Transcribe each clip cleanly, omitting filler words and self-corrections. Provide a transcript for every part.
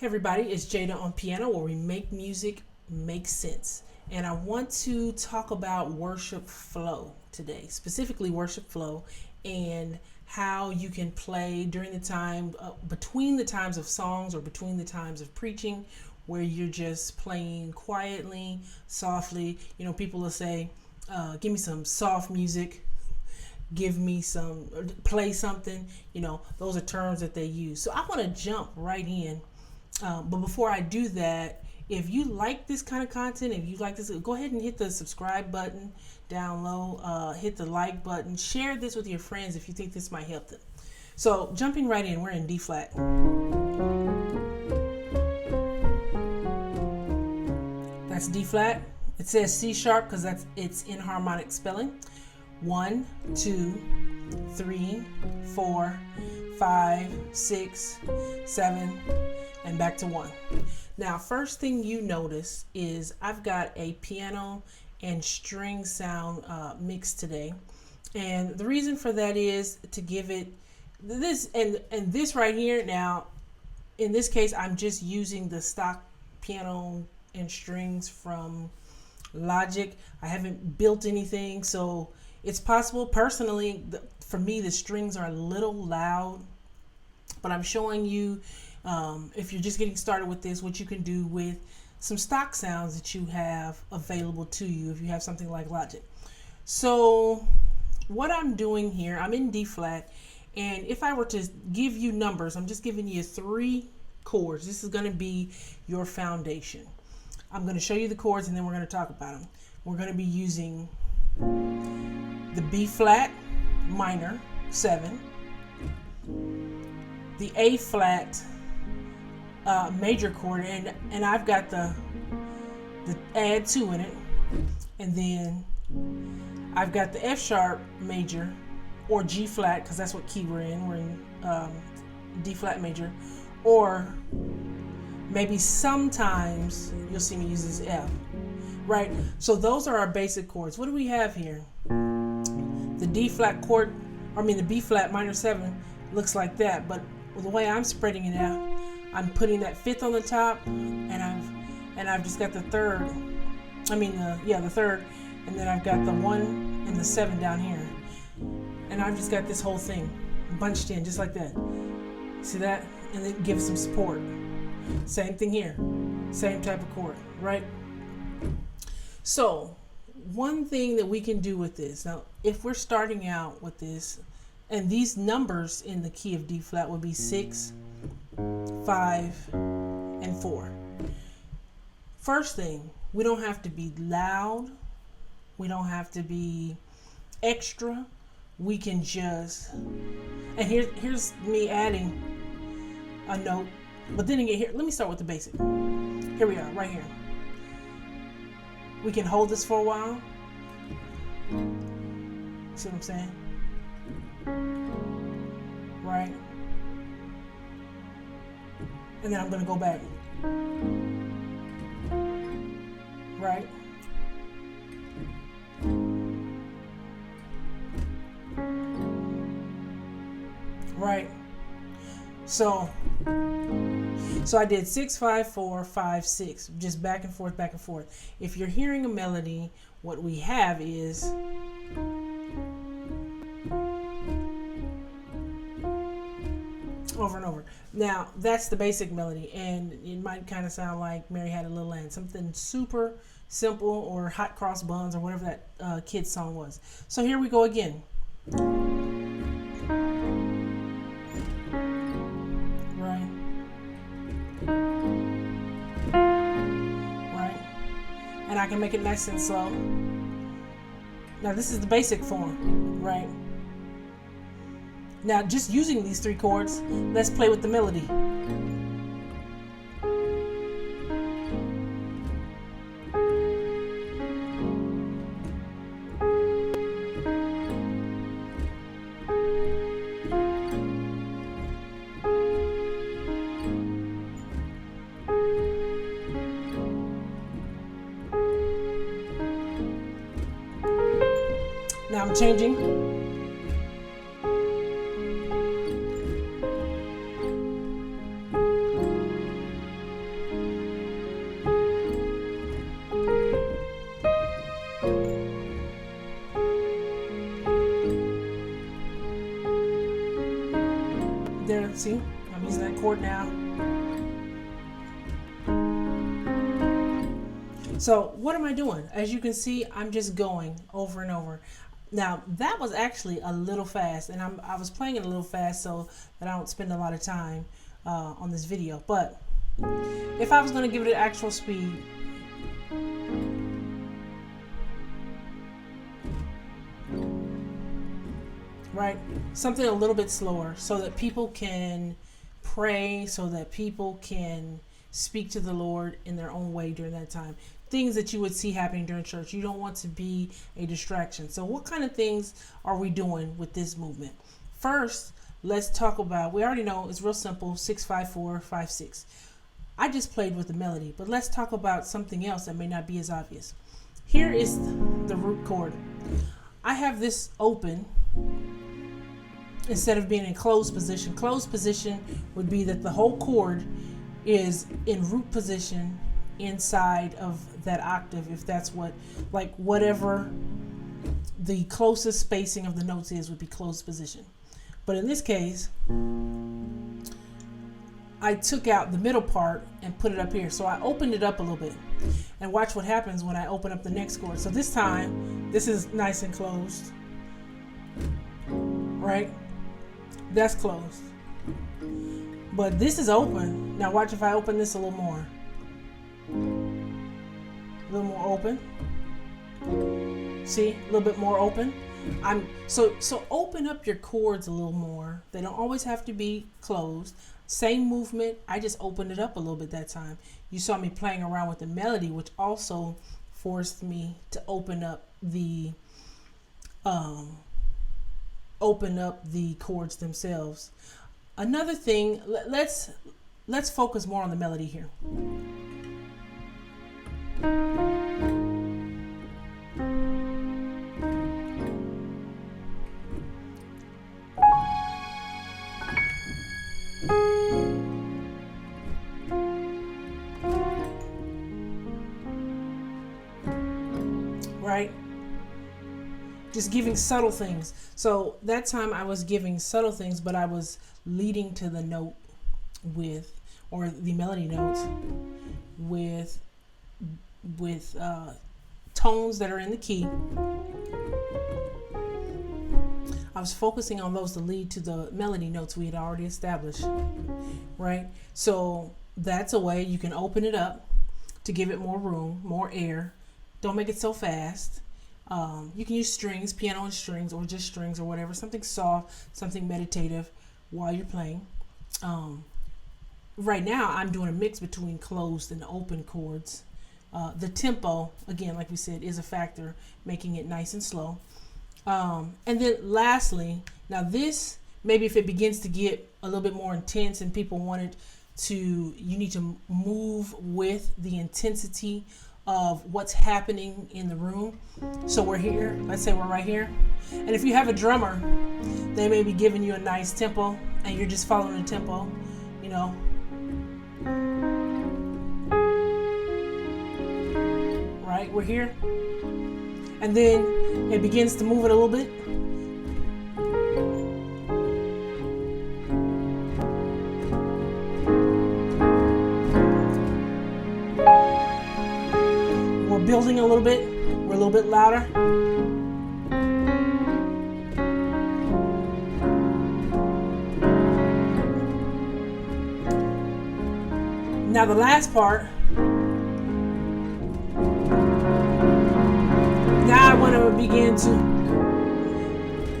Hey everybody, it's Jada on piano, where we make music make sense. And I want to talk about worship flow today, specifically worship flow, and how you can play during the time, between the times of songs or between the times of preaching, where you're just playing quietly, softly. You know, people will say, give me some soft music, give me some, play something. You know, those are terms that they use. So I want to jump right in. But before I do that, if you like this kind of content, if you like this, go ahead and hit the subscribe button down low, hit the like button, share this with your friends if you think this might help them. So jumping right in, we're in D flat. That's D flat. It says C sharp because it's in harmonic spelling. 1, 2, 3, 4, 5, 6, 7, and back to 1. Now, first thing you notice is I've got a piano and string sound mix today. And the reason for that is to give it this and this right here. Now, in this case, I'm just using the stock piano and strings from Logic. I haven't built anything, so it's possible. Personally, for me, the strings are a little loud, but I'm showing you if you're just getting started with this, what you can do with some stock sounds that you have available to you if you have something like Logic. So what I'm doing here, I'm in D flat, and if I were to give you numbers, I'm just giving you 3 chords. This is going to be your foundation. I'm going to show you the chords and then we're going to talk about them. We're going to be using the B flat minor 7, the A flat major chord, and I've got the add 2 in it, and then I've got the F sharp major or G flat, because that's what key we're in D flat major, or maybe sometimes you'll see me use this F, right? So those are our basic chords. What do we have here? The D flat chord, the B flat minor 7 looks like that, but the way I'm spreading it out, I'm putting that 5th on the top, and I've just got the 3rd. The 3rd, and then I've got the 1 and the 7 down here, and I've just got this whole thing bunched in just like that. See that? And then give some support. Same thing here, same type of chord, right? So one thing that we can do with this, now if we're starting out with this, and these numbers in the key of D flat would be 6, 5, and 4. First thing, we don't have to be loud. We don't have to be extra. We can just, and here's me adding a note. But then again, here, let me start with the basic. Here we are, right here. We can hold this for a while. See what I'm saying? Right? And then I'm going to go back. Right? Right. So I did 6, 5, 4, 5, 6, just back and forth, back and forth. If you're hearing a melody, what we have is over and over. Now, that's the basic melody, and it might kind of sound like Mary Had a Little Lamb, something super simple, or Hot Cross Buns, or whatever that kid's song was. So here we go again. And I can make it nice and slow. Now this is the basic form, right? Now just using these 3 chords, let's play with the melody. Now I'm changing. See, I'm using that chord now. So what am I doing? As you can see, I'm just going over and over. Now that was actually a little fast, and I was playing it a little fast so that I don't spend a lot of time on this video. But if I was going to give it an actual speed, right, something a little bit slower so that people can pray, so that people can speak to the Lord in their own way during that time. Things that you would see happening during church. You don't want to be a distraction. So what kind of things are we doing with this movement? First, let's talk about, we already know it's real simple, 6-5-4-5-6. I just played with the melody, but let's talk about something else that may not be as obvious. Here is the root chord. I have this open instead of being in closed position. Closed position would be that the whole chord is in root position inside of that octave, if that's what, like whatever the closest spacing of the notes is would be closed position. But in this case, I took out the middle part and put it up here. So I opened it up a little bit, and watch what happens when I open up the next chord. So this time, this is nice and closed, right? That's closed. But this is open. Now watch if I open this a little more. A little more open. See, a little bit more open. So open up your chords a little more. They don't always have to be closed. Same movement. I just opened it up a little bit that time. You saw me playing around with the melody, which also forced me to open up the chords themselves. Another thing, let's focus more on the melody here. Right? Just giving subtle things. So that time I was giving subtle things, but I was leading to the note with, or the melody notes with tones that are in the key. I was focusing on those to lead to the melody notes we had already established, right? So that's a way you can open it up to give it more room, more air. Don't make it so fast. You can use strings, piano and strings, or just strings or whatever, something soft, something meditative while you're playing. Right now I'm doing a mix between closed and open chords. The tempo, again, like we said, is a factor, making it nice and slow. And then lastly, now this, maybe if it begins to get a little bit more intense and people wanted to, you need to move with the intensity of what's happening in the room. So we're here, let's say we're right here. And if you have a drummer, they may be giving you a nice tempo and you're just following the tempo, you know. Right, we're here. And then it begins to move it a little bit. We're building a little bit. We're a little bit louder. Now the last part. Now I want to begin to.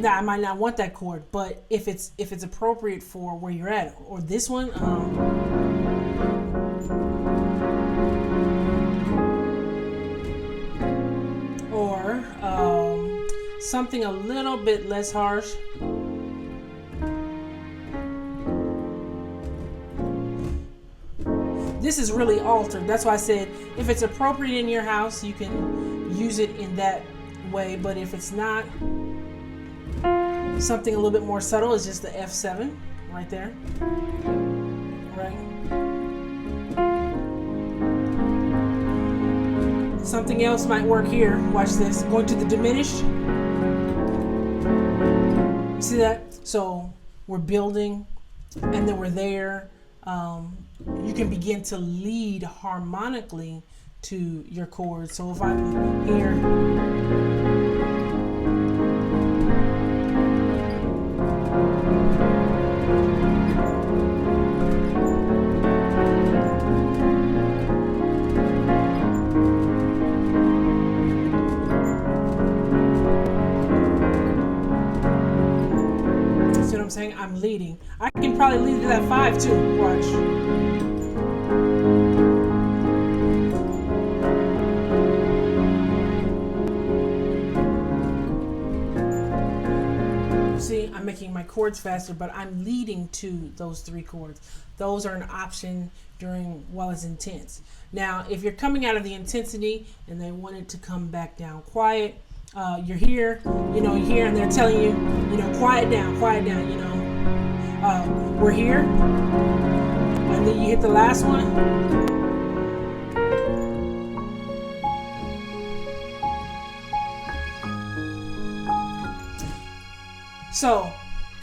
Now I might not want that chord, but if it's appropriate for where you're at, or this one, or something a little bit less harsh. This is really altered. That's why I said if it's appropriate in your house, you can use it in that way. But if it's not, something a little bit more subtle is just the F7 right there. Right. Something else might work here. Watch this. Going to the diminished. See that? So we're building and then we're there. You can begin to lead harmonically to your chords. So if I'm here, see what I'm saying? I'm leading. I can probably lead to that 5 too. Watch. See, I'm making my chords faster, but I'm leading to those 3 chords. Those are an option while it's intense. Now, if you're coming out of the intensity and they want it to come back down quiet, you're here, you're here, and they're telling you, quiet down, we're here, and then you hit the last one. So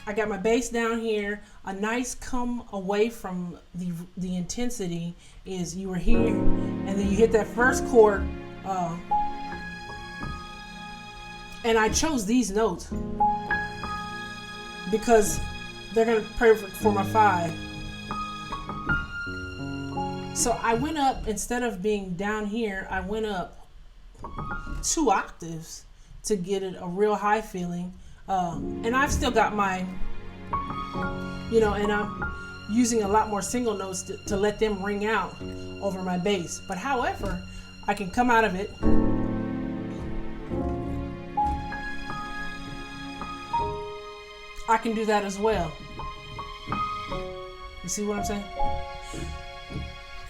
I got my bass down here. A nice come away from the intensity is you were here, and then you hit that first chord. And I chose these notes because they're going to perfect for my 5. So I went up, instead of being down here, I went up 2 octaves to get it a real high feeling. And I've still got my, and I'm using a lot more single notes to let them ring out over my bass. But however, I can come out of it. I can do that as well. You see what I'm saying?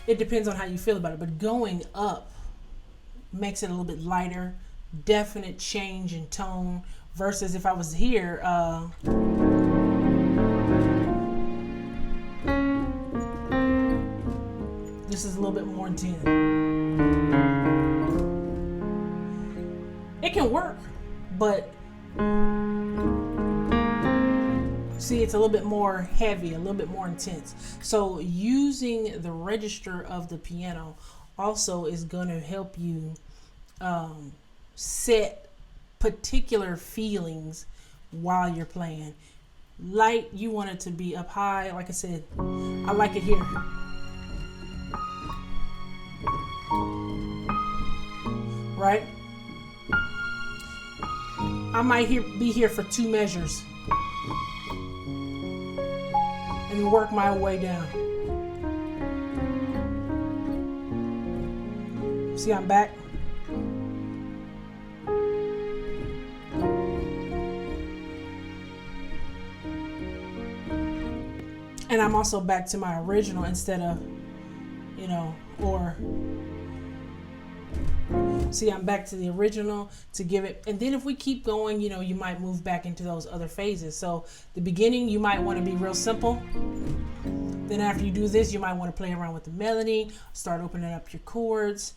It depends on how you feel about it, but going up makes it a little bit lighter, definite change in tone, versus if I was here, this is a little bit more intense. It can work, but see, it's a little bit more heavy, a little bit more intense. So using the register of the piano also is going to help you set particular feelings while you're playing. Light, you want it to be up high. Like I said, I like it here. Right? I might be here for 2 measures and work my way down. See, I'm back. And I'm also back to my original instead of, see, I'm back to the original to give it. And then if we keep going, you might move back into those other phases. So the beginning, you might want to be real simple. Then after you do this, you might want to play around with the melody, start opening up your chords.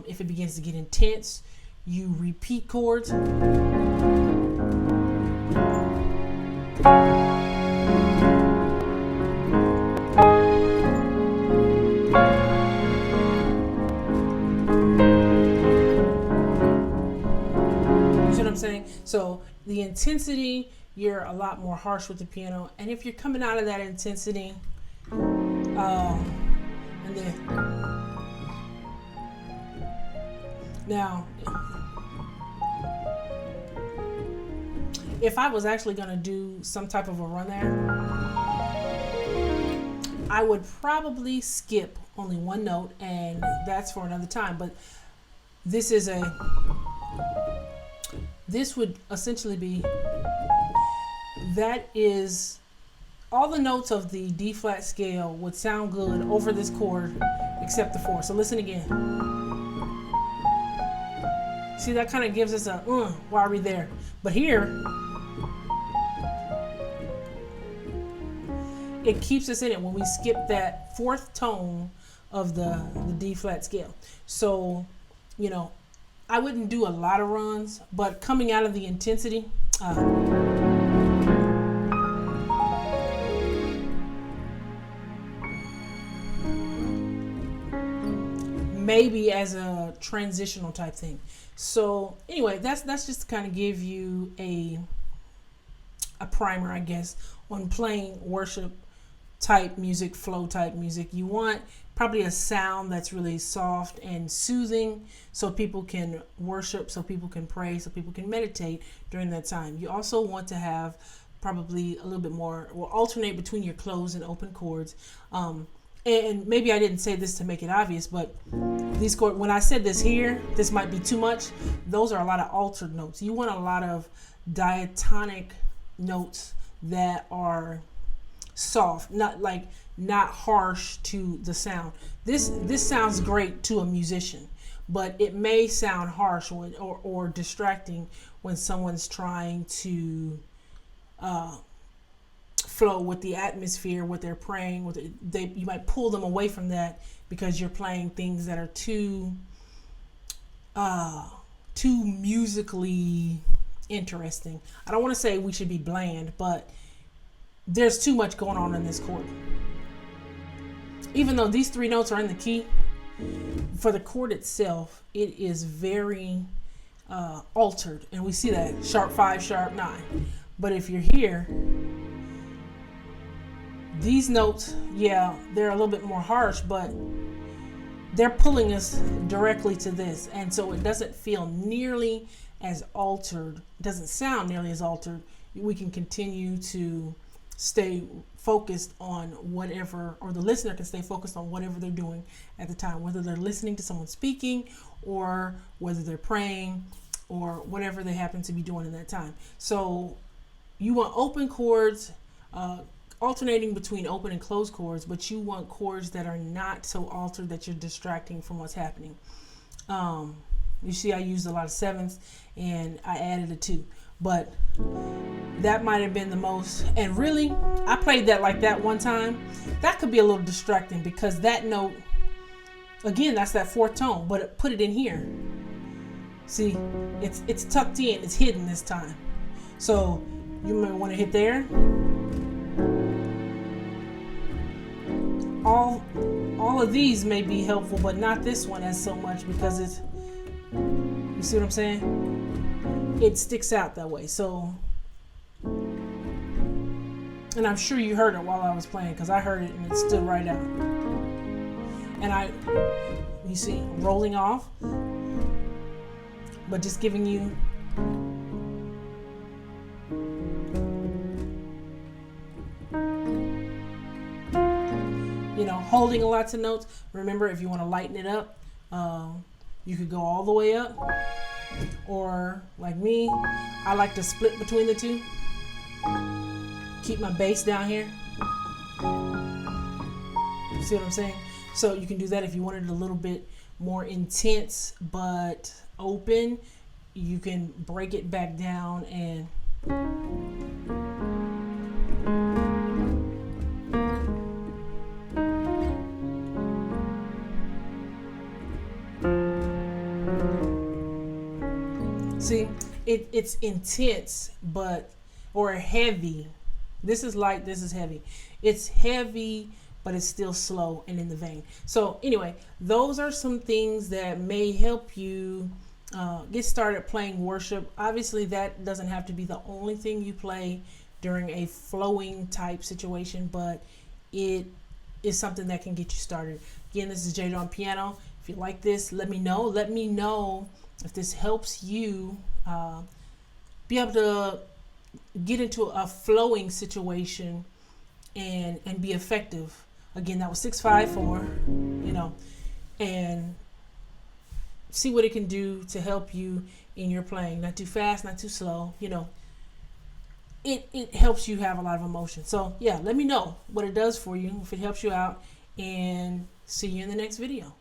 If it begins to get intense, you repeat chords. Saying? So the intensity, you're a lot more harsh with the piano, and if you're coming out of that intensity, and then now, if I was actually going to do some type of a run there, I would probably skip only 1 note, and that's for another time. But this would essentially be, that is, all the notes of the D flat scale would sound good over this chord except the 4. So listen again. See, that kind of gives us a while we're there. But here, it keeps us in it when we skip that 4th tone of the D flat scale. So, I wouldn't do a lot of runs, but coming out of the intensity, maybe as a transitional type thing. So anyway, that's just to kind of give you a primer, I guess, on playing worship type music, flow type music. You want probably a sound that's really soft and soothing so people can worship, so people can pray, so people can meditate during that time. You also want to have probably a little bit more, or alternate between your closed and open chords. And maybe I didn't say this to make it obvious, but these chords, when I said this here, this might be too much. Those are a lot of altered notes. You want a lot of diatonic notes that are soft, not harsh to the sound. This sounds great to a musician, but it may sound harsh or distracting when someone's trying to flow with the atmosphere, what they're praying with. You might pull them away from that because you're playing things that are too musically interesting. I don't want to say we should be bland, but there's too much going on in this chord. Even though these 3 notes are in the key, for the chord itself, it is very altered, and we see that sharp 5, sharp 9. But if you're here, these notes, yeah, they're a little bit more harsh, but they're pulling us directly to this, and so it doesn't feel nearly as altered. It doesn't sound nearly as altered. We can continue to stay focused on whatever, or the listener can stay focused on whatever they're doing at the time, whether they're listening to someone speaking or whether they're praying or whatever they happen to be doing in that time. So you want open chords, alternating between open and closed chords, but you want chords that are not so altered that you're distracting from what's happening. You see I used a lot of 7s and I added a 2, but that might have been the most. And really, I played that like that one time. That could be a little distracting because that note, again, that's that 4th tone, but put it in here. See, it's tucked in, it's hidden this time. So you might want to hit there. All of these may be helpful, but not this one as so much because it's, you see what I'm saying? It sticks out that way. So, and I'm sure you heard it while I was playing because I heard it and it stood right out. And you see, rolling off, but just giving you holding lots of notes. Remember, if you want to lighten it up, you could go all the way up, or like me, I like to split between the 2. Keep my bass down here. You see what I'm saying? So you can do that if you wanted it a little bit more intense but open. You can break it back down and see, it's intense, or heavy. This is light, this is heavy. It's heavy, but it's still slow and in the vein. So anyway, those are some things that may help you get started playing worship. Obviously, that doesn't have to be the only thing you play during a flowing type situation, but it is something that can get you started. Again, this is Jada on piano. If you like this, let me know. Let me know if this helps you be able to get into a flowing situation and be effective. Again, that was 654, and see what it can do to help you in your playing. Not too fast, not too slow, It helps you have a lot of emotion. So yeah, let me know what it does for you, if it helps you out, and see you in the next video.